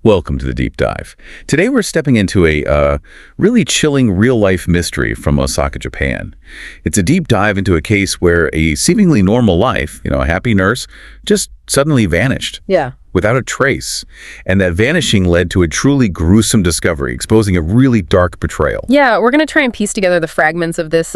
Welcome to the Deep Dive. Today we're stepping into a really chilling real-life mystery from Osaka, Japan. It's a deep dive into a case where a seemingly normal life, a happy nurse, just suddenly vanished. Yeah. Without a trace. And that vanishing led to a truly gruesome discovery, exposing a really dark betrayal. Yeah, we're going to try and piece together the fragments of this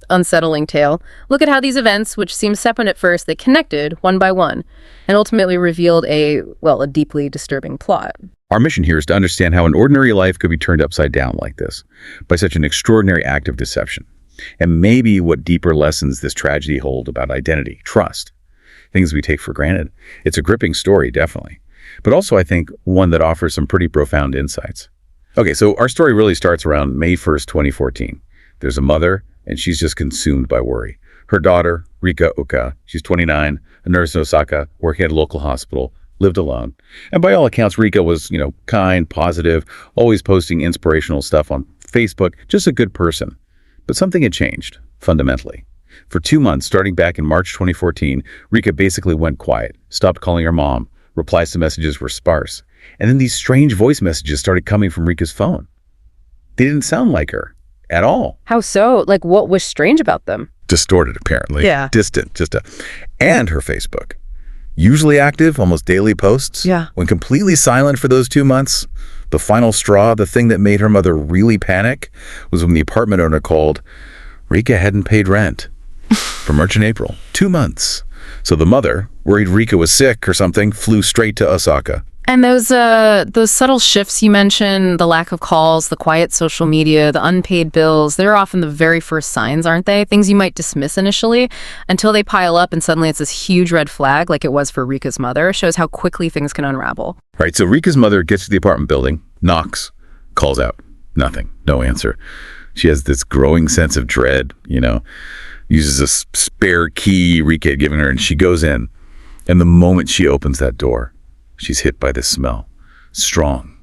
unsettling tale. Look at how these events, which seemed separate at first, they connected one by one and ultimately revealed a deeply disturbing plot. Our mission here is to understand how an ordinary life could be turned upside down like this by such an extraordinary act of deception. And maybe what deeper lessons this tragedy hold about identity, trust, things we take for granted. It's a gripping story, definitely. But also, I think, one that offers some pretty profound insights. Okay, so our story really starts around May 1st, 2014. There's a mother, and she's just consumed by worry. Her daughter, Rika Oka, she's 29, a nurse in Osaka, working at a local hospital, lived alone. And by all accounts, Rika was, kind, positive, always posting inspirational stuff on Facebook, just a good person. But something had changed, fundamentally. For 2 months, starting back in March 2014, Rika basically went quiet, stopped calling her mom, replies to messages were sparse. And then these strange voice messages started coming from Rika's phone. They didn't sound like her. At all. How so? Like, what was strange about them? Distorted, apparently. Yeah. Distant, and her Facebook. Usually active, almost daily posts. Yeah. When completely silent for those 2 months, the final straw, the thing that made her mother really panic, was when the apartment owner called. Rika hadn't paid rent for March and April. 2 months. So the mother, worried Rika was sick or something, flew straight to Osaka. And those subtle shifts you mentioned, the lack of calls, the quiet social media, the unpaid bills, they're often the very first signs, aren't they? Things you might dismiss initially until they pile up and suddenly it's this huge red flag like it was for Rika's mother. Shows how quickly things can unravel. Right, so Rika's mother gets to the apartment building, knocks, calls out. Nothing, no answer. She has this growing sense of dread, uses a spare key Rika had given her, and she goes in. And the moment she opens that door, she's hit by this smell. Strong,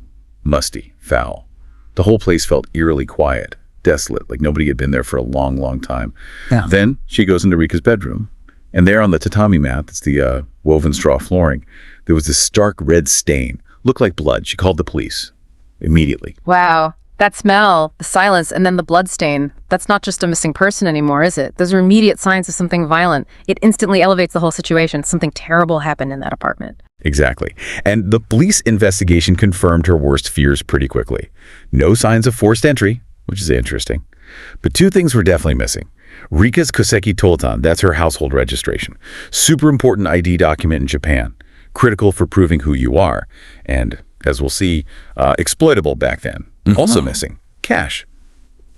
musty, foul. The whole place felt eerily quiet, desolate, like nobody had been there for a long, long time. Yeah. Then she goes into Rika's bedroom, and there on the tatami mat, that's the woven straw flooring, there was this stark red stain. Looked like blood. She called the police immediately. Wow. That smell, the silence, and then the blood stain. That's not just a missing person anymore, is it? Those are immediate signs of something violent. It instantly elevates the whole situation. Something terrible happened in that apartment. Exactly. And the police investigation confirmed her worst fears pretty quickly. No signs of forced entry, which is interesting. But two things were definitely missing. Rika's Koseki Totan, that's her household registration. Super important ID document in Japan. Critical for proving who you are. And, as we'll see, exploitable back then. Also missing. Cash.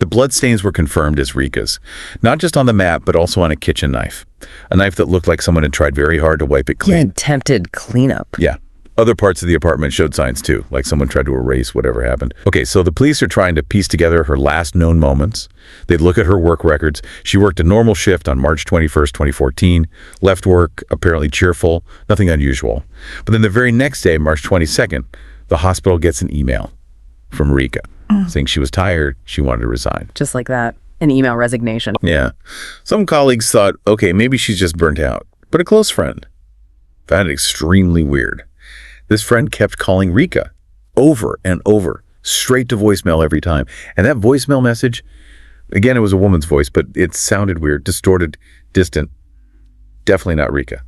The bloodstains were confirmed as Rika's. Not just on the mat, but also on a kitchen knife. A knife that looked like someone had tried very hard to wipe it clean. Yeah, attempted cleanup. Yeah. Other parts of the apartment showed signs too, like someone tried to erase whatever happened. Okay, so the police are trying to piece together her last known moments. They'd look at her work records. She worked a normal shift on March 21st, 2014. Left work, apparently cheerful, nothing unusual. But then the very next day, March 22nd, the hospital gets an email from Rika saying she was tired, she wanted to resign. Just like that. An email resignation. Yeah. Some colleagues thought, okay, maybe she's just burnt out. But a close friend found it extremely weird. This friend kept calling Rika over and over, straight to voicemail every time. And that voicemail message, again, it was a woman's voice, but it sounded weird, distorted, distant. Definitely not Rika.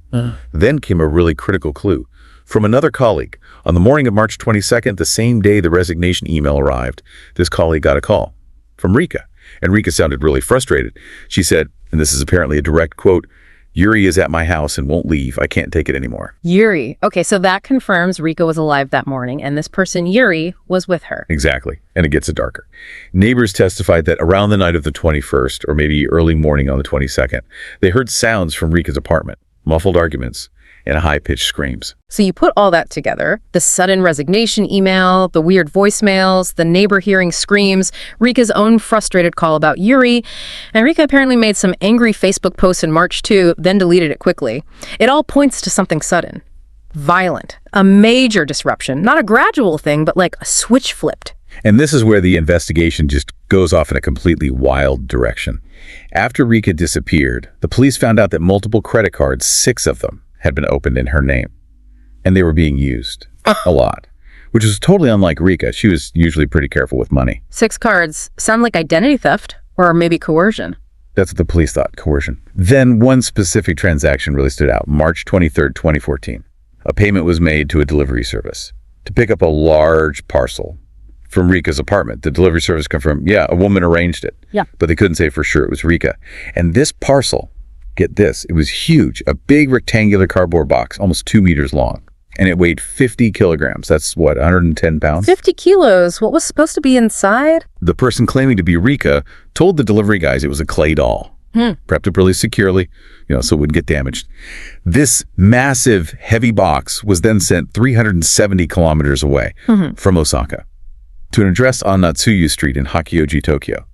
Then came a really critical clue. From another colleague, on the morning of March 22nd, the same day the resignation email arrived, this colleague got a call from Rika. And Rika sounded really frustrated. She said, and this is apparently a direct quote, "Yuri is at my house and won't leave. I can't take it anymore." Yuri. Okay, so that confirms Rika was alive that morning, and this person, Yuri, was with her. Exactly. And it gets darker. Neighbors testified that around the night of the 21st, or maybe early morning on the 22nd, they heard sounds from Rika's apartment, muffled arguments, and high-pitched screams. So you put all that together, the sudden resignation email, the weird voicemails, the neighbor hearing screams, Rika's own frustrated call about Yuri, and Rika apparently made some angry Facebook posts in March too, then deleted it quickly. It all points to something sudden, violent, a major disruption, not a gradual thing, but like a switch flipped. And this is where the investigation just goes off in a completely wild direction. After Rika disappeared, the police found out that multiple credit cards, 6 of them, had been opened in her name. And they were being used. A lot. which is totally unlike Rika. She was usually pretty careful with money. 6 cards sound like identity theft or maybe coercion. That's what the police thought, coercion. Then one specific transaction really stood out. March 23rd, 2014. A payment was made to a delivery service to pick up a large parcel from Rika's apartment. The delivery service confirmed, yeah, a woman arranged it. Yeah. But they couldn't say for sure it was Rika. And this parcel, get this, it was huge, a big rectangular cardboard box, almost 2 meters long. And it weighed 50 kilograms. That's what, 110 pounds? 50 kilos. What was supposed to be inside? The person claiming to be Rika told the delivery guys it was a clay doll. Prepped it really securely, so it wouldn't get damaged. This massive, heavy box was then sent 370 kilometers away from Osaka to an address on Natsuyu Street in Hakioji, Tokyo.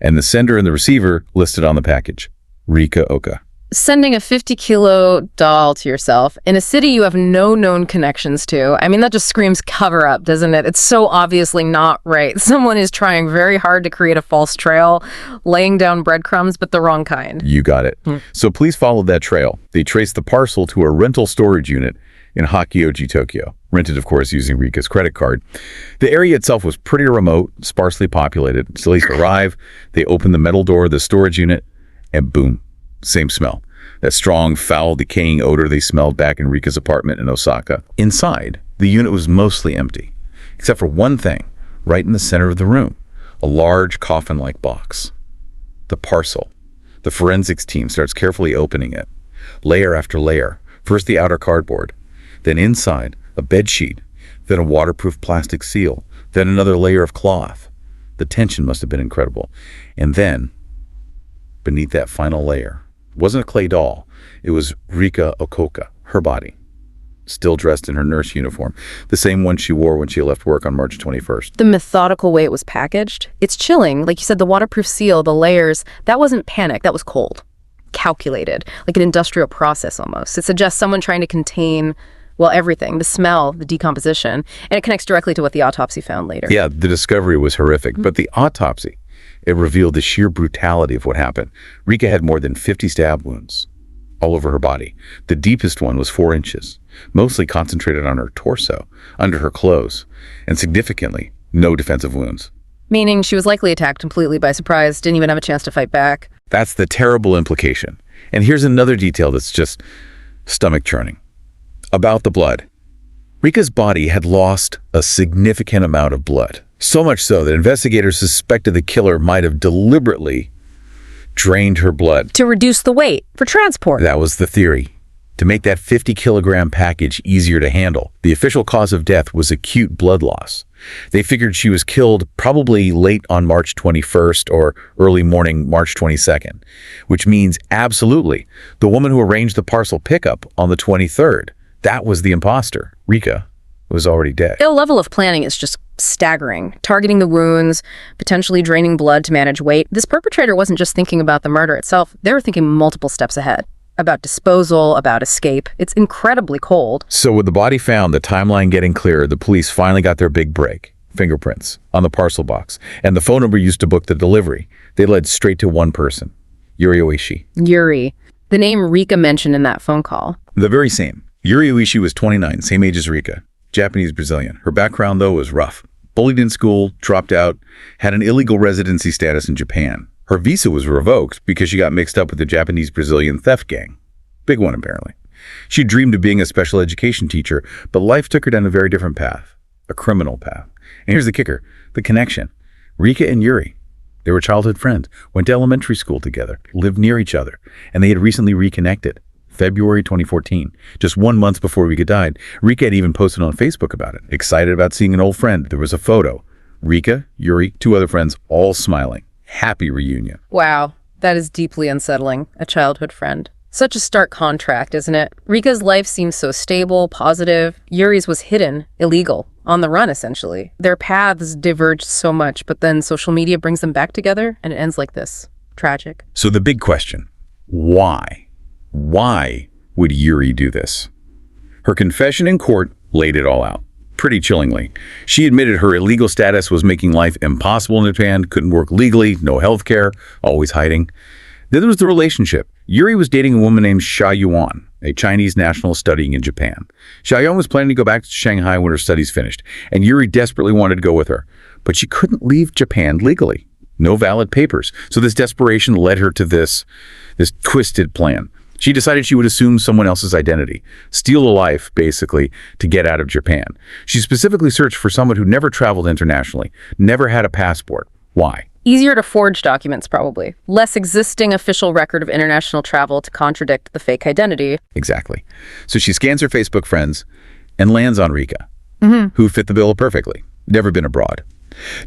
And the sender and the receiver listed on the package, Rika Oka. Sending a 50-kilo doll to yourself in a city you have no known connections to. I mean, that just screams cover up, doesn't it? It's so obviously not right. Someone is trying very hard to create a false trail, laying down breadcrumbs, but the wrong kind. You got it. So police followed that trail. They traced the parcel to a rental storage unit in Hakioji, Tokyo. Rented, of course, using Rika's credit card. The area itself was pretty remote, sparsely populated. Police arrive, they open the metal door of the storage unit, and boom. Same smell. That strong, foul, decaying odor they smelled back in Rika's apartment in Osaka. Inside, the unit was mostly empty, except for one thing, right in the center of the room, a large coffin-like box. The parcel. The forensics team starts carefully opening it, layer after layer. First the outer cardboard, then inside, a bed sheet, then a waterproof plastic seal, then another layer of cloth. The tension must have been incredible. And then, beneath that final layer, wasn't a clay doll. It was Rika Oka, her body, still dressed in her nurse uniform, the same one she wore when she left work on March 21st. The methodical way it was packaged, it's chilling. Like you said, the waterproof seal, the layers, that wasn't panic, that was cold, calculated, like an industrial process almost. It suggests someone trying to contain, well, everything, the smell, the decomposition, and it connects directly to what the autopsy found later. Yeah, the discovery was horrific, but the autopsy, it revealed the sheer brutality of what happened. Rika had more than 50 stab wounds all over her body. The deepest one was 4 inches, mostly concentrated on her torso, under her clothes, and significantly, no defensive wounds. Meaning she was likely attacked completely by surprise, didn't even have a chance to fight back. That's the terrible implication. And here's another detail that's just stomach-churning. About the blood. Rika's body had lost a significant amount of blood. So much so that investigators suspected the killer might have deliberately drained her blood. To reduce the weight, for transport. That was the theory. To make that 50-kilogram package easier to handle. The official cause of death was acute blood loss. They figured she was killed probably late on March 21st or early morning March 22nd, which means absolutely the woman who arranged the parcel pickup on the 23rd, that was the imposter. Rika was already dead. The level of planning is just staggering. Targeting the wounds, potentially draining blood to manage weight. This perpetrator wasn't just thinking about the murder itself. They were thinking multiple steps ahead. About disposal, about escape. It's incredibly cold. So with the body found, the timeline getting clearer, the police finally got their big break. Fingerprints on the parcel box. And the phone number used to book the delivery. They led straight to one person, Yuri Oishi. Yuri. The name Rika mentioned in that phone call. The very same. Yuri Oishi was 29, same age as Rika. Japanese-Brazilian. Her background, though, was rough. Bullied in school, dropped out, had an illegal residency status in Japan. Her visa was revoked because she got mixed up with the Japanese-Brazilian theft gang. Big one, apparently. She dreamed of being a special education teacher, but life took her down a very different path. A criminal path. And here's the kicker. The connection. Rika and Yuri. They were childhood friends, went to elementary school together, lived near each other, and they had recently reconnected. February 2014, just 1 month before Rika died. Rika had even posted on Facebook about it, excited about seeing an old friend. There was a photo. Rika, Yuri, 2 other friends, all smiling. Happy reunion. Wow, that is deeply unsettling. A childhood friend. Such a stark contrast, isn't it? Rika's life seems so stable, positive. Yuri's was hidden, illegal, on the run, essentially. Their paths diverged so much, but then social media brings them back together, and it ends like this. Tragic. So the big question, why? Why would Yuri do this? Her confession in court laid it all out, pretty chillingly. She admitted her illegal status was making life impossible in Japan, couldn't work legally, no health care, always hiding. Then there was the relationship. Yuri was dating a woman named Sha Yuan, a Chinese national studying in Japan. Xiaoyong was planning to go back to Shanghai when her studies finished, and Yuri desperately wanted to go with her. But she couldn't leave Japan legally. No valid papers. So this desperation led her to this twisted plan. She decided she would assume someone else's identity, steal a life, basically, to get out of Japan. She specifically searched for someone who never traveled internationally, never had a passport. Why? Easier to forge documents, probably. Less existing official record of international travel to contradict the fake identity. Exactly. So she scans her Facebook friends and lands on Rika, who fit the bill perfectly. Never been abroad.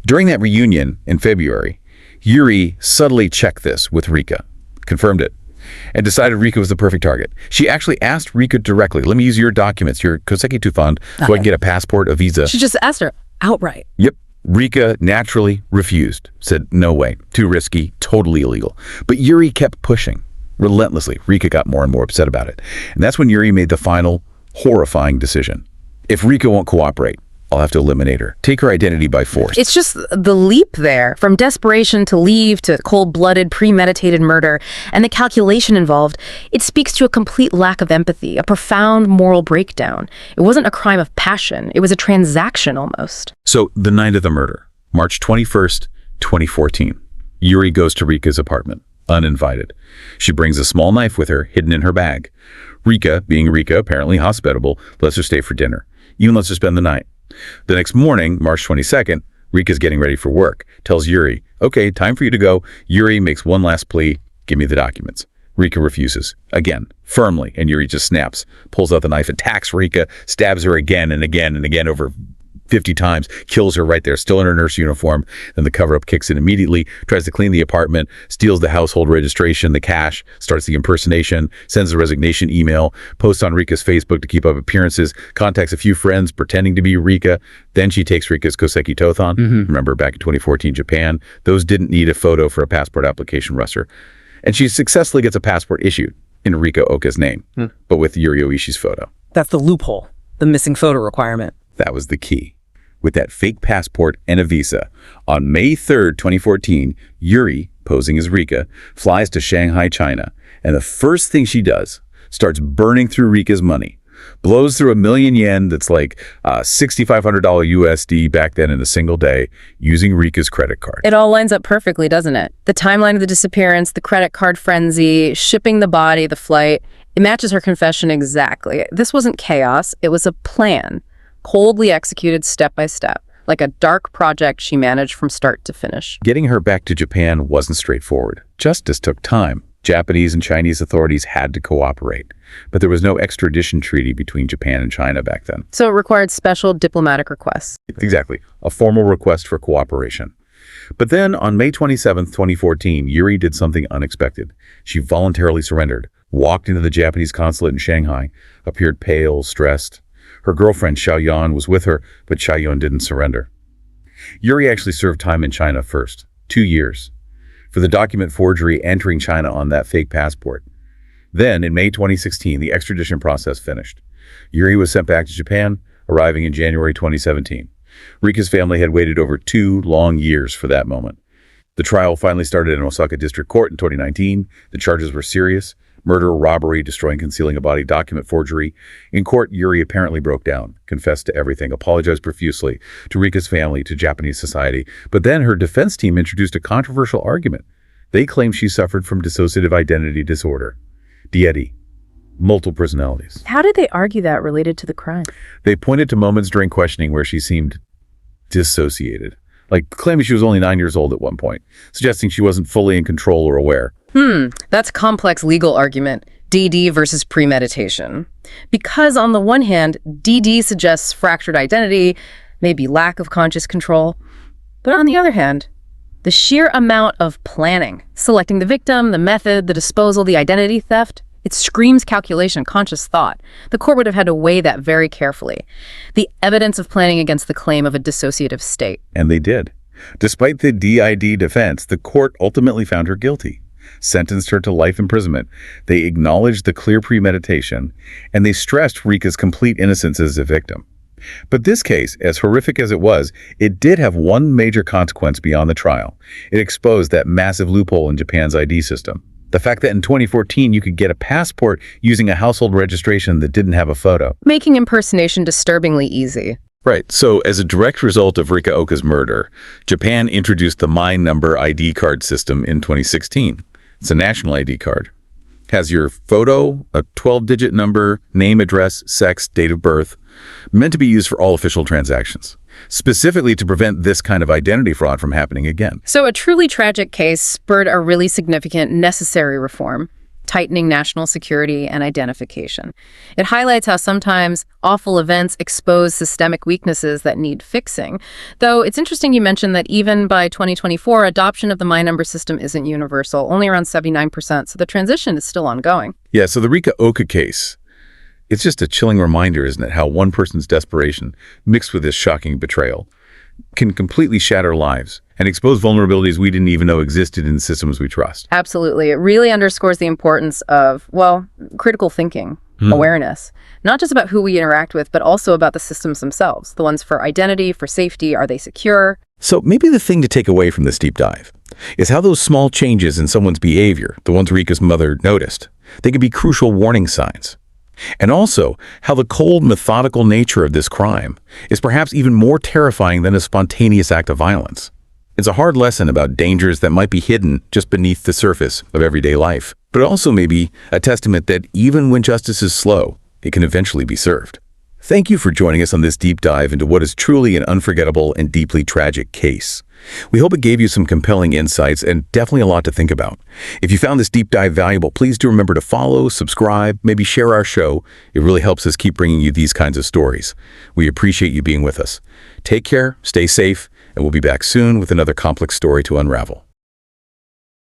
During that reunion in February, Yuri subtly checked this with Rika, confirmed it, and decided Rika was the perfect target. She actually asked Rika directly, let me use your documents, your Koseki Tufan, so I can get a passport, a visa. She just asked her outright. Yep. Rika naturally refused, said no way, too risky, totally illegal. But Yuri kept pushing, relentlessly. Rika got more and more upset about it. And that's when Yuri made the final, horrifying decision. If Rika won't cooperate, I'll have to eliminate her. Take her identity by force. It's just the leap there, from desperation to leave to cold-blooded, premeditated murder, and the calculation involved. It speaks to a complete lack of empathy, a profound moral breakdown. It wasn't a crime of passion. It was a transaction almost. So, the night of the murder, March 21st, 2014, Yuri goes to Rika's apartment, uninvited. She brings a small knife with her, hidden in her bag. Rika, being Rika, apparently hospitable, lets her stay for dinner, even lets her spend the night. The next morning, March 22nd, Rika's getting ready for work, tells Yuri, okay, time for you to go. Yuri makes one last plea, give me the documents. Rika refuses, again, firmly, and Yuri just snaps, pulls out the knife, attacks Rika, stabs her again and again and again over 50 times, kills her right there, still in her nurse uniform. Then the cover-up kicks in immediately, tries to clean the apartment, steals the household registration, the cash, starts the impersonation, sends a resignation email, posts on Rika's Facebook to keep up appearances, contacts a few friends pretending to be Rika. Then she takes Rika's Koseki Tothan. Remember back in 2014 Japan, those didn't need a photo for a passport application, Russer. And she successfully gets a passport issued in Rika Oka's name, but with Yuri Oishi's photo. That's the loophole, the missing photo requirement. That was the key. With that fake passport and a visa, on May 3rd, 2014, Yuri, posing as Rika, flies to Shanghai, China, and the first thing she does, starts burning through Rika's money, blows through 1 million yen, that's like $6,500 USD back then in a single day, using Rika's credit card. It all lines up perfectly, doesn't it? The timeline of the disappearance, the credit card frenzy, shipping the body, the flight. It matches her confession exactly. This wasn't chaos, it was a plan. Coldly executed step by step, like a dark project she managed from start to finish. Getting her back to Japan wasn't straightforward. Justice took time. Japanese and Chinese authorities had to cooperate, but there was no extradition treaty between Japan and China back then. So it required special diplomatic requests. Exactly, a formal request for cooperation. But then, on May 27th, 2014, Yuri did something unexpected. She voluntarily surrendered, walked into the Japanese consulate in Shanghai, appeared pale, stressed. Her girlfriend, Xiaoyan, was with her, but Xiaoyan didn't surrender. Yuri actually served time in China first, 2 years, for the document forgery entering China on that fake passport. Then, in May 2016, the extradition process finished. Yuri was sent back to Japan, arriving in January 2017. Rika's family had waited over 2 long years for that moment. The trial finally started in Osaka District Court in 2019. The charges were serious: murder, robbery, destroying, concealing a body, document forgery. In court, Yuri apparently broke down, confessed to everything, apologized profusely to Rika's family, to Japanese society. But then her defense team introduced a controversial argument. They claimed she suffered from dissociative identity disorder, DID, multiple personalities. How did they argue that related to the crime? They pointed to moments during questioning where she seemed dissociated, like claiming she was only 9 years old at one point, suggesting she wasn't fully in control or aware. That's a complex legal argument, DD versus premeditation. Because on the one hand, DD suggests fractured identity, maybe lack of conscious control. But on the other hand, the sheer amount of planning, selecting the victim, the method, the disposal, the identity theft, it screams calculation, conscious thought. The court would have had to weigh that very carefully. The evidence of planning against the claim of a dissociative state. And they did. Despite the DID defense, the court ultimately found her guilty, sentenced her to life imprisonment. They acknowledged the clear premeditation, and they stressed Rika's complete innocence as a victim. But this case, as horrific as it was, it did have one major consequence beyond the trial. It exposed that massive loophole in Japan's ID system. The fact that in 2014 you could get a passport using a household registration that didn't have a photo. Making impersonation disturbingly easy. Right. So as a direct result of Rika Oka's murder, Japan introduced the My Number ID card system in 2016. It's a national ID card. Has your photo, a 12-digit number, name, address, sex, date of birth, meant to be used for all official transactions, specifically to prevent this kind of identity fraud from happening again. So a truly tragic case spurred a really significant, necessary reform, tightening national security and identification. It highlights how sometimes awful events expose systemic weaknesses that need fixing. Though it's interesting you mentioned that even by 2024, adoption of the My Number system isn't universal, only around 79%, so the transition is still ongoing. Yeah, so the Rika Oka case, it's just a chilling reminder, isn't it, how one person's desperation, mixed with this shocking betrayal, can completely shatter lives and expose vulnerabilities we didn't even know existed in the systems we trust. Absolutely. It really underscores the importance of, critical thinking, awareness, not just about who we interact with, but also about the systems themselves, the ones for identity, for safety. Are they secure? So maybe the thing to take away from this deep dive is how those small changes in someone's behavior, the ones Rika's mother noticed, they can be crucial warning signs. And also, how the cold, methodical nature of this crime is perhaps even more terrifying than a spontaneous act of violence. It's a hard lesson about dangers that might be hidden just beneath the surface of everyday life, but also maybe a testament that even when justice is slow, it can eventually be served. Thank you for joining us on this deep dive into what is truly an unforgettable and deeply tragic case. We hope it gave you some compelling insights and definitely a lot to think about. If you found this deep dive valuable, please do remember to follow, subscribe, maybe share our show. It really helps us keep bringing you these kinds of stories. We appreciate you being with us. Take care, stay safe, and we'll be back soon with another complex story to unravel.